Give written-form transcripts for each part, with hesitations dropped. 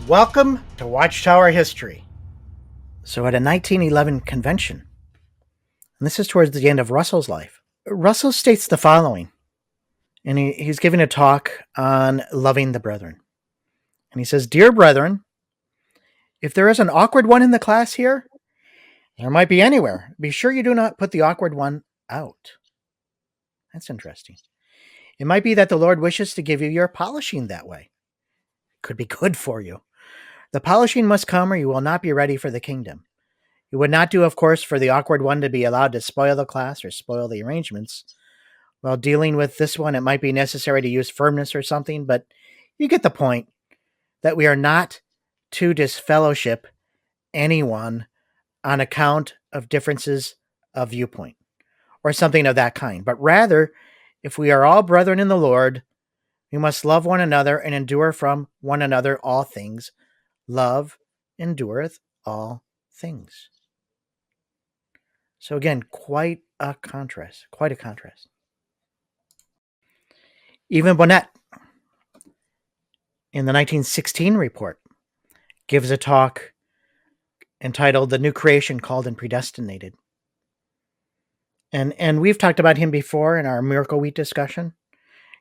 Welcome to Watchtower History. So, at a 1911 convention, and this is towards the end of Russell's life, Russell states the following, and he's giving a talk on loving the brethren. And he says, "Dear brethren, if there is an awkward one in the class here, there might be anywhere. Be sure you do not put the awkward one out." That's interesting. It might be that the Lord wishes to give you your polishing that way. Could be good for you. The polishing must come or you will not be ready for the kingdom. It would not do, of course, for the awkward one to be allowed to spoil the class or spoil the arrangements. While dealing with this one, it might be necessary to use firmness or something, but you get the point that we are not to disfellowship anyone on account of differences of viewpoint or something of that kind. But rather, if we are all brethren in the Lord, we must love one another and endure from one another all things. Love endureth all things. So again, quite a contrast. Even Bonnet, in the 1916 report, gives a talk entitled "The New Creation Called and Predestinated." And we've talked about him before in our Miracle Wheat discussion.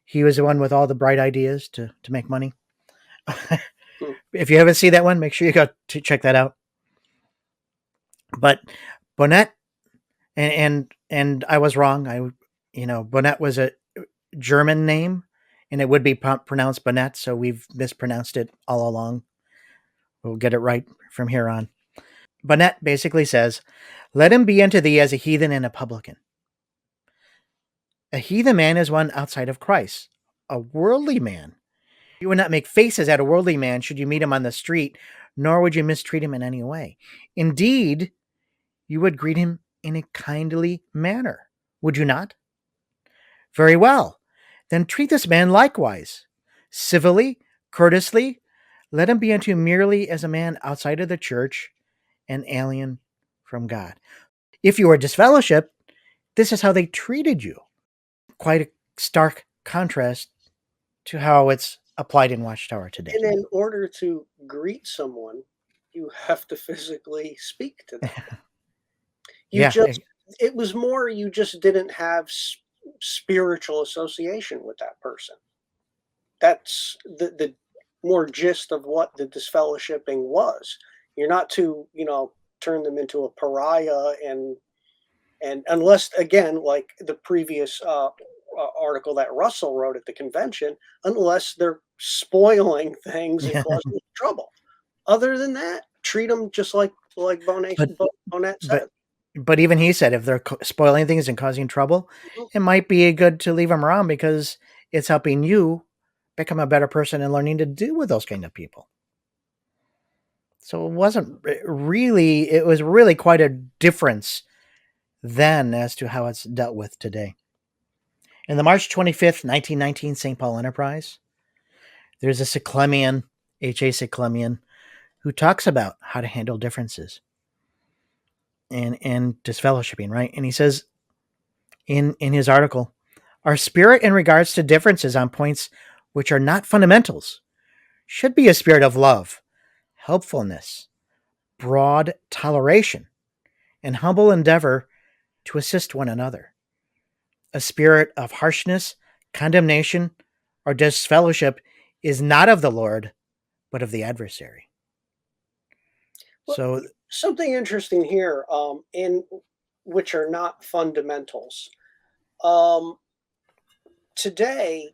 He was the one with all the bright ideas to make money. If you haven't seen that one, make sure you go to check that out. But Bonnet, and I was wrong. Bonnet was a German name, and it would be pronounced Bonnet, so we've mispronounced it all along. We'll get it right from here on. Bonnet basically says, "Let him be unto thee as a heathen and a publican." A heathen man is one outside of Christ, a worldly man. You would not make faces at a worldly man should you meet him on the street, nor would you mistreat him in any way. Indeed, you would greet him in a kindly manner, would you not? Very well. Then treat this man likewise, civilly, courteously. Let him be unto you merely as a man outside of the church and alien from God. If you were disfellowshipped, this is how they treated you. Quite a stark contrast to how it's applied in Watchtower today. And in order to greet someone, you have to physically speak to them. It was more, you just didn't have spiritual association with that person. That's the more gist of what the disfellowshipping was. You're not to, turn them into a pariah and unless, again, like the previous article that Russell wrote at the convention, unless they're spoiling things and causing trouble. Other than that, treat them just like Bonnet said. But even he said if they're spoiling things and causing trouble, it might be good to leave them around because it's helping you become a better person and learning to deal with those kind of people. So it was really quite a difference then as to how it's dealt with today. In the March 25th, 1919 St. Paul Enterprise, there's a Cyclemian, H.A. Cyclemian, who talks about how to handle differences and disfellowshipping, right? And he says in his article, "Our spirit in regards to differences on points which are not fundamentals should be a spirit of love, helpfulness, broad toleration, and humble endeavor to assist one another. A spirit of harshness, condemnation, or disfellowship is not of the Lord, but of the adversary." Well, so something interesting here, in which are not fundamentals. Today,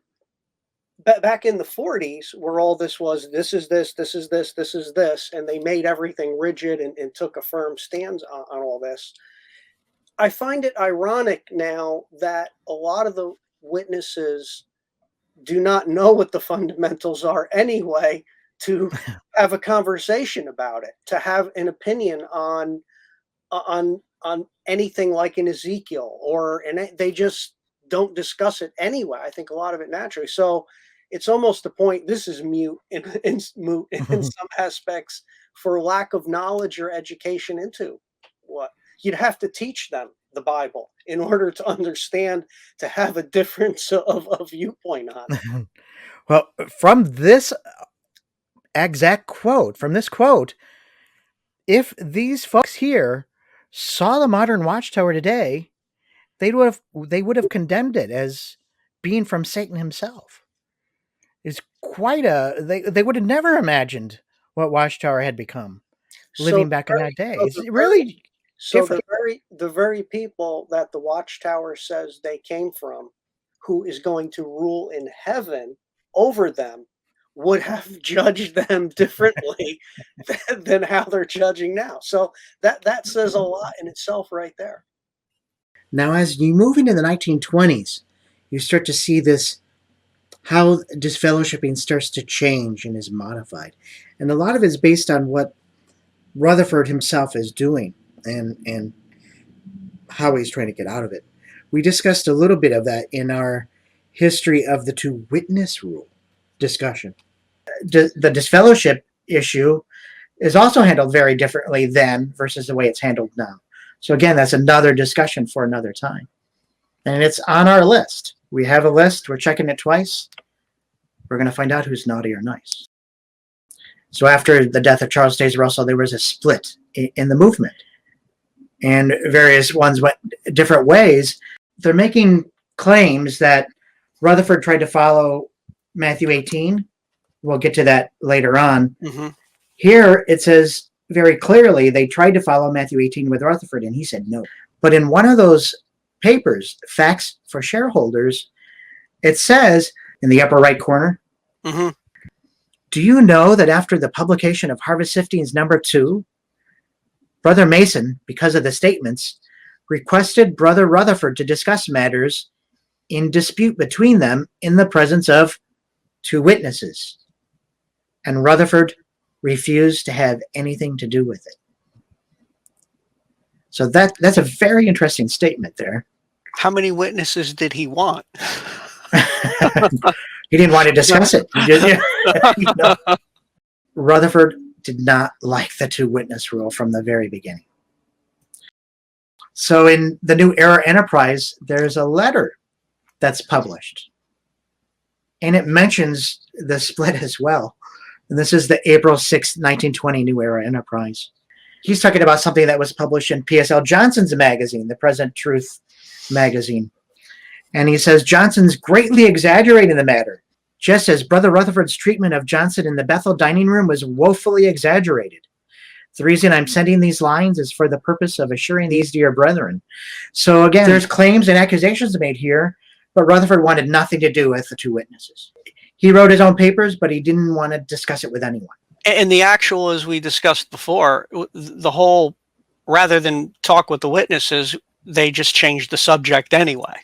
back in the 40s, where all this is this, and they made everything rigid and took a firm stance on all this. I find it ironic now that a lot of the witnesses do not know what the fundamentals are anyway, to have a conversation about it, to have an opinion on anything like in Ezekiel, and they just don't discuss it anyway. I think a lot of it naturally. So it's almost the point. This is moot in some aspects for lack of knowledge or education into what you'd have to teach them the Bible in order to understand, to have a difference of viewpoint on it. Well, from this exact quote, from this quote, if these folks here saw the modern Watchtower today, they would have condemned it as being from Satan himself. It's quite a they would have never imagined what Watchtower had become living back in that day. It's really different. The very people that the Watchtower says they came from, who is going to rule in heaven over them, would have judged them differently than how they're judging now. So that says a lot in itself right there. Now, as you move into the 1920s, you start to see this, how disfellowshipping starts to change and is modified. And a lot of it is based on what Rutherford himself is doing and how he's trying to get out of it. We discussed a little bit of that in our history of the two witness rule discussion. The disfellowship issue is also handled very differently then versus the way it's handled now. So again, that's another discussion for another time. And it's on our list. We have a list. We're checking it twice. We're going to find out who's naughty or nice. So after the death of Charles Taze Russell, there was a split in the movement. And various ones went different ways. They're making claims that Rutherford tried to follow Matthew 18. We'll get to that later on. Mm-hmm. Here it says very clearly they tried to follow Matthew 18 with Rutherford, and he said no. But in one of those papers, Facts for Shareholders, it says in the upper right corner, mm-hmm. Do you know that after the publication of Harvest Siftings #2, Brother Mason, because of the statements, requested Brother Rutherford to discuss matters in dispute between them in the presence of 2 witnesses. And Rutherford refused to have anything to do with it. So that's a very interesting statement there. How many witnesses did he want? He didn't want to discuss it. Rutherford did not like the 2 witness rule from the very beginning. So in the New Era Enterprise, there's a letter that's published. And it mentions the split as well. And this is the April 6, 1920 New Era Enterprise. He's talking about something that was published in P.S.L. Johnson's magazine, the Present Truth magazine. And he says, Johnson's greatly exaggerating the matter, just as Brother Rutherford's treatment of Johnson in the Bethel dining room was woefully exaggerated. The reason I'm sending these lines is for the purpose of assuring these dear brethren. So again, there's claims and accusations made here, but Rutherford wanted nothing to do with the 2 witnesses. He wrote his own papers, but he didn't want to discuss it with anyone. And the actual, as we discussed before, the whole, rather than talk with the witnesses, they just changed the subject anyway.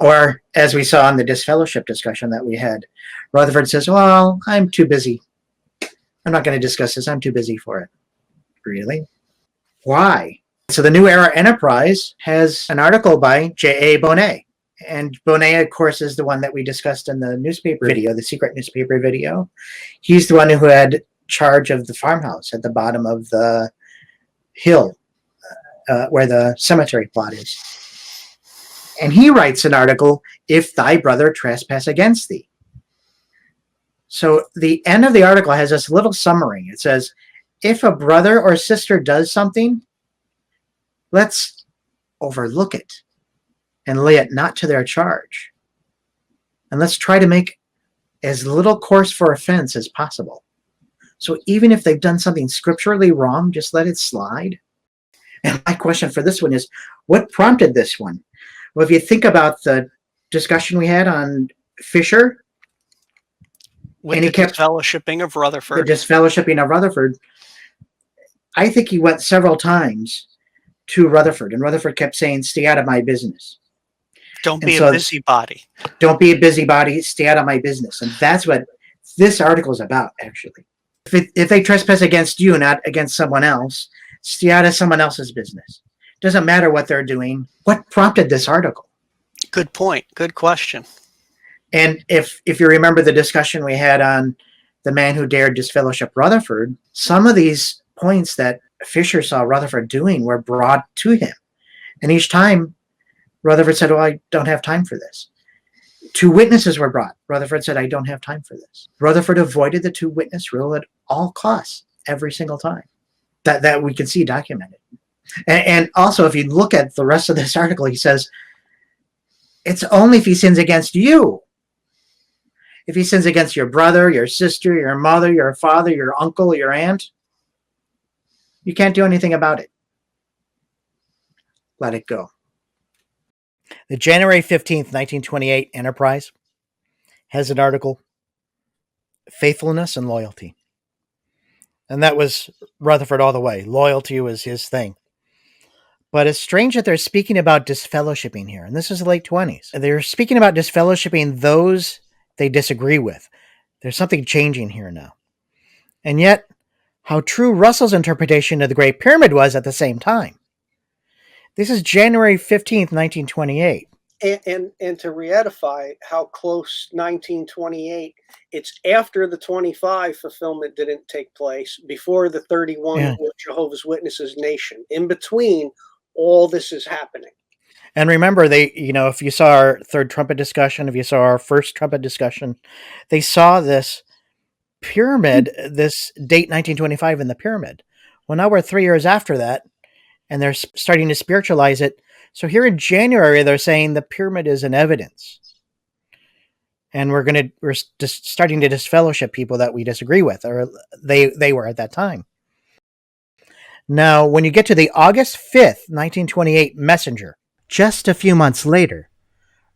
Or, as we saw in the disfellowship discussion that we had, Rutherford says, well, I'm too busy. I'm not going to discuss this. I'm too busy for it. Really? Why? So the New Era Enterprise has an article by J.A. Bonet. And Bonet, of course, is the one that we discussed in the newspaper video, the secret newspaper video. He's the one who had charge of the farmhouse at the bottom of the hill where the cemetery plot is. And he writes an article, If Thy Brother Trespass Against Thee. So the end of the article has this little summary. It says, if a brother or sister does something, let's overlook it and lay it not to their charge. And let's try to make as little course for offense as possible. So even if they've done something scripturally wrong, just let it slide. And my question for this one is, what prompted this one? Well, if you think about the discussion we had on Fisher, with and the he kept disfellowshipping of Rutherford. The disfellowshipping of Rutherford, I think he went several times to Rutherford, and Rutherford kept saying, stay out of my business. Don't be a busybody. Don't be a busybody. Stay out of my business. And that's what this article is about, actually. If they trespass against you, not against someone else, stay out of someone else's business. Doesn't matter what they're doing. What prompted this article? Good point. Good question. And if you remember the discussion we had on the man who dared disfellowship Rutherford, some of these points that Fisher saw Rutherford doing were brought to him. And each time, Rutherford said, well, I don't have time for this. 2 witnesses were brought. Rutherford said, I don't have time for this. Rutherford avoided the 2-witness rule at all costs every single time. That we can see documented. And also, if you look at the rest of this article, he says, it's only if he sins against you. If he sins against your brother, your sister, your mother, your father, your uncle, your aunt, you can't do anything about it. Let it go. The January 15th, 1928 Enterprise has an article, Faithfulness and Loyalty. And that was Rutherford all the way. Loyalty was his thing. But it's strange that they're speaking about disfellowshipping here. And this is the late 20s. They're speaking about disfellowshipping those they disagree with. There's something changing here now. And yet, how true Russell's interpretation of the Great Pyramid was at the same time. This is January 15th, 1928. And to re-edify how close 1928, it's after the 25 fulfillment didn't take place, before the 31 Jehovah's Witnesses nation. In between, all this is happening. And remember, if you saw our third trumpet discussion, if you saw our first trumpet discussion, they saw this pyramid, this date 1925 in the pyramid. Well, now we're 3 years after that, and they're starting to spiritualize it. So here in January, they're saying the pyramid is an evidence. And we're just starting to disfellowship people that we disagree with, or they were at that time. Now, when you get to the August 5th, 1928 Messenger, just a few months later,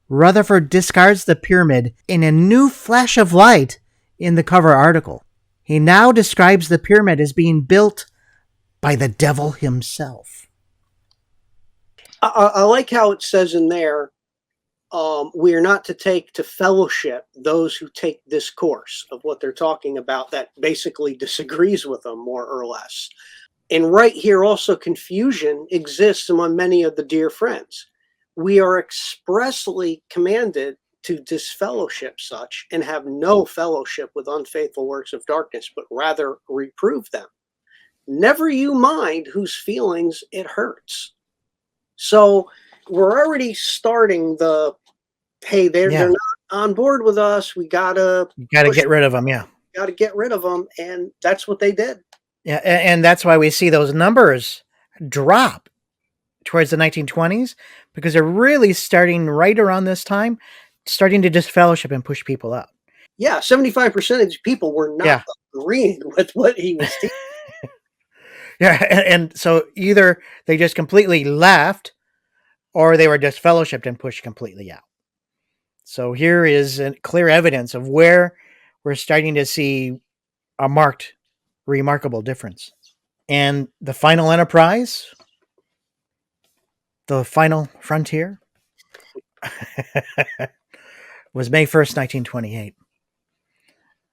Rutherford discards the pyramid in a new flash of light in the cover article. He now describes the pyramid as being built by the devil himself. I like how it says in there, we are not to take to fellowship those who take this course of what they're talking about that basically disagrees with them, more or less. And right here also, confusion exists among many of the dear friends. We are expressly commanded to disfellowship such and have no fellowship with unfaithful works of darkness, but rather reprove them. Never you mind whose feelings it hurts. So we're already starting the, hey, they're not on board with us. We gotta get rid of them. Yeah, gotta get rid of them, and that's what they did. Yeah, and that's why we see those numbers drop towards the 1920s, because they're really starting right around this time, starting to disfellowship and push people out. Yeah, 75% of these people were not agreeing with what he was teaching. Yeah, and so either they just completely left, or they were disfellowshipped and pushed completely out. So here is clear evidence of where we're starting to see a remarkable difference. And the final enterprise, the final frontier, was May 1st, 1928.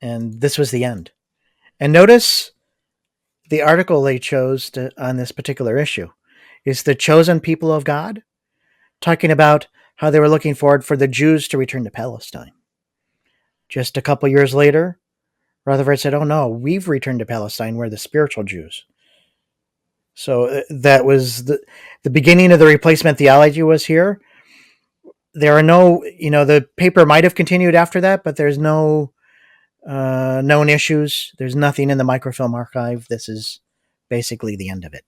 And this was the end. And notice the article they chose on this particular issue is The Chosen People of God, talking about how they were looking forward for the Jews to return to Palestine. Just a couple years later, Rutherford said, oh no, we've returned to Palestine. We're the spiritual Jews. So that was the beginning of the replacement theology was here. There are no, the paper might have continued after that, but there's no known issues. There's nothing in the microfilm archive. This is basically the end of it.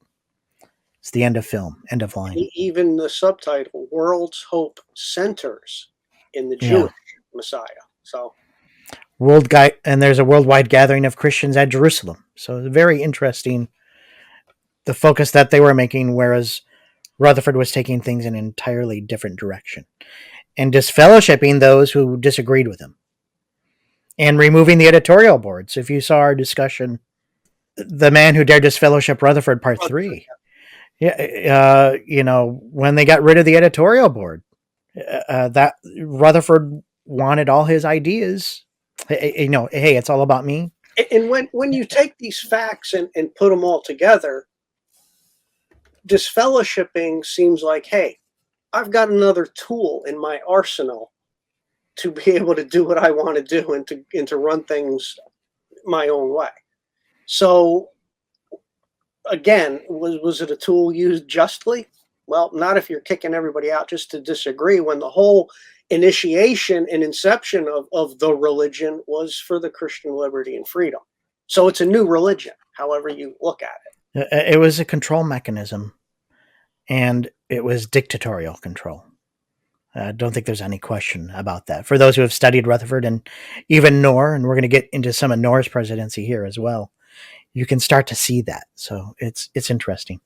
It's the end of film, end of line. Even the subtitle, World's Hope centers in the Jewish Messiah. So and there's a worldwide gathering of Christians at Jerusalem. So it's very interesting, the focus that they were making, whereas Rutherford was taking things in an entirely different direction and disfellowshipping those who disagreed with him and removing the editorial board. So if you saw our discussion, The Man Who Dared Disfellowship Rutherford, Part 3, when they got rid of the editorial board, that Rutherford wanted all his ideas. Hey, it's all about me. And when you take these facts and put them all together, disfellowshipping seems like, hey, I've got another tool in my arsenal to be able to do what I want to do and to run things my own way. So again, was it a tool used justly? Well, not if you're kicking everybody out just to disagree, when the whole initiation and inception of the religion was for the Christian liberty and freedom. So it's a new religion, however you look at it. It was a control mechanism, and it was dictatorial control. I don't think there's any question about that. For those who have studied Rutherford and even Knorr, and we're going to get into some of Knorr's presidency here as well, you can start to see that. So it's interesting.